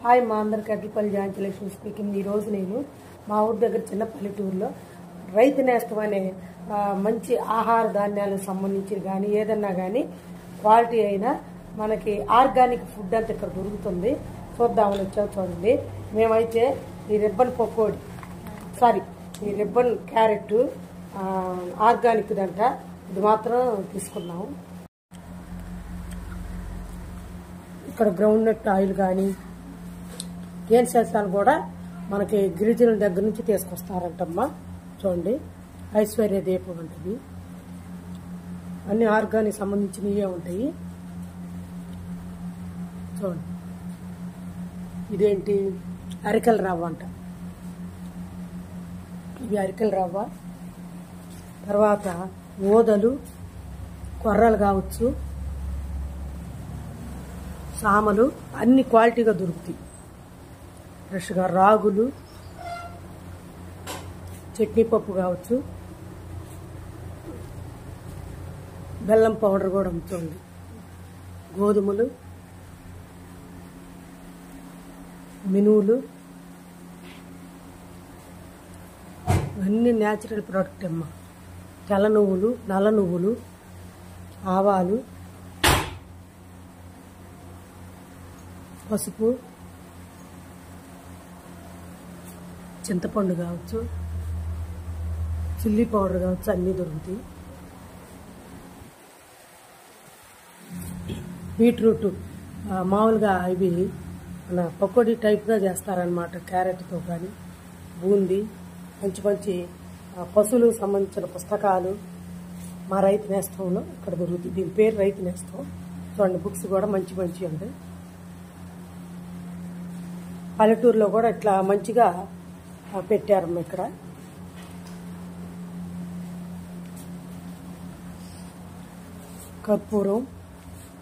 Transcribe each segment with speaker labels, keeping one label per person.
Speaker 1: Hi మా అందరికి అడ్లపల్లి జాంచలేషన్ speaking. ఈరోజు నేను మా ఊరి దగ్గర చిన్న పల్లెటూరులో రైతు నేస్తం అనే మంచి ఆహార ధాన్యాలకు సంబంధించి కానీ ఏదన్నా కానీ క్వాలిటీ అయినా మనకి ఆర్గానిక్ ఫుడ్ అంతా ఇక్కడ దొరుకుతుంది. చూద్దామని వచ్చాము. చూడండి, మేమైతే ఈ రిబ్బన్ పకోడీ ఈ రిబ్బన్ క్యారెట్ ఆర్గానిక్ దంట ఇది మాత్రం తీసుకున్నాము. ఇక్కడ గ్రౌండ్ నట్ ఆయిల్ కానీ ఏం చేస్తాను కూడా మనకి గిరిజనుల దగ్గర నుంచి తీసుకొస్తారంటమ్మా. చూడండి, ఐశ్వర్య దీపం ఉంటుంది, అన్ని ఆర్గానిక్ సంబంధించినవే ఉంటాయి. చూడండి, ఇదేంటి అరికెల రవ్వ అంట. ఇవి అరికెల రవ్వ. తర్వాత ఓదలు, కొర్రలు కావచ్చు, సామలు అన్ని క్వాలిటీగా దొరుకుతాయి. ఫ్రెష్గా రాగులు, చట్నీ పప్పు కావచ్చు, బెల్లం పౌడర్ కూడా అమ్ముతుంది, గోధుమలు, మినువులు, అన్ని న్యాచురల్ ప్రోడక్ట్ అమ్మ. తెల్ల నువ్వులు, నల్ల నువ్వులు, ఆవాలు, పసుపు, చింతపండు కావచ్చు, చిల్లీ పౌడర్ కావచ్చు, అన్నీ దొరుకుతాయి. బీట్రూట్ మామూలుగా ఇవి మన పకోడీ టైప్గా చేస్తారనమాట. క్యారెట్తో కానీ బూందీ, మంచి మంచి పశువులకు సంబంధించిన పుస్తకాలు మా రైతు నేస్తంలో ఇక్కడ దొరుకుతాయి. దీని పేరు రైతు నేస్తం. చూడండి, బుక్స్ కూడా మంచి మంచి ఉంటాయి. పల్లెటూరులో కూడా ఇట్లా మంచిగా పెట్టారమ్మ. ఇక్కడ కర్పూరం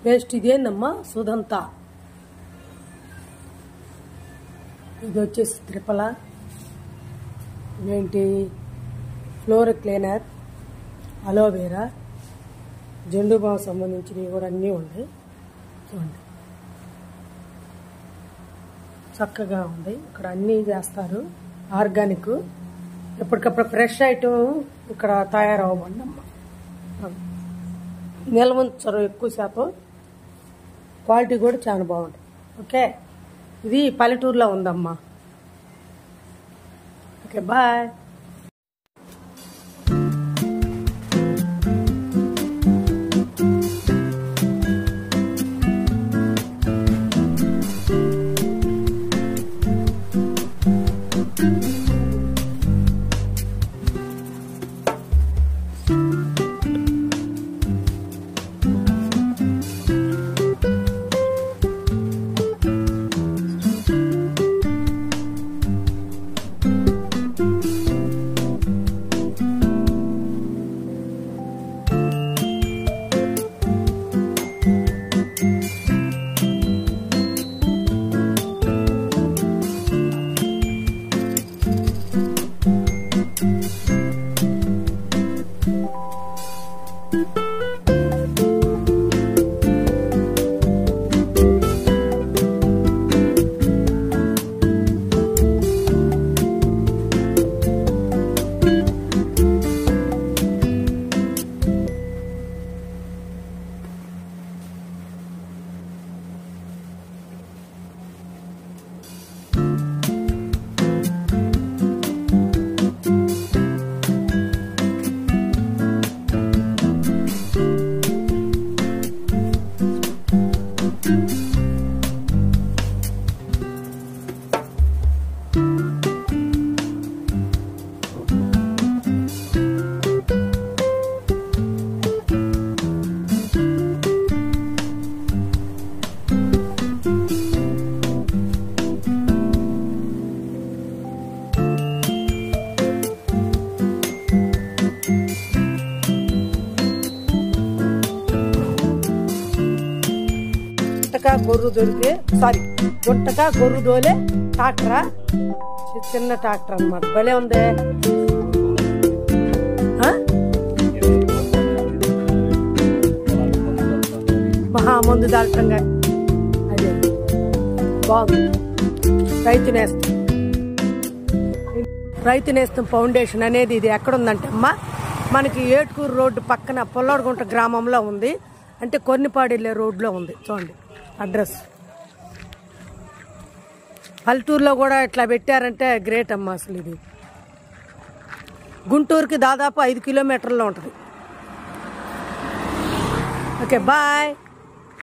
Speaker 1: పేస్ట్. ఇదేందమ్మా సుధంతా. ఇది వచ్చేసి త్రిపల. ఇదేంటి floor cleaner, aloe vera, Zandu balm సంబంధించినవి కూడా అన్నీ ఉన్నాయి. చూడండి, చక్కగా ఉంది. ఇక్కడ అన్నీ చేస్తారు ఆర్గానిక్. ఎప్పటికప్పుడు ఫ్రెష్ ఐటమ్ ఇక్కడ తయారవ్వమండమ్మ. నిల్వ ఉంచరు ఎక్కువ శాతం. క్వాలిటీ కూడా చాలా బాగుంటుంది. ఓకే, ఇది పల్లెటూరులో ఉందమ్మా. Okay, bye. గుంటక గొర్రు దోలే ట్రాక్టరా, చిన్న ట్రాక్టర్ అన్నమాట. భలే ఉంది. మహా మందు దాల్చంగా అదే బాగుంది. రైతు నేస్తం ఫౌండేషన్ అనేది ఇది ఎక్కడుందంటే అమ్మ మనకి ఏట్కూరు రోడ్డు పక్కన పొల్లాడుగుంట గ్రామంలో ఉంది. అంటే కొన్నిపాడిల్లే రోడ్లో ఉంది. చూడండి అడ్రస్. పల్లెటూరులో కూడా ఇట్లా పెట్టారంటే గ్రేట్ అమ్మ. అసలు ఇది గుంటూరుకి దాదాపు 5 కిలోమీటర్లో ఉంటుంది. Okay bye.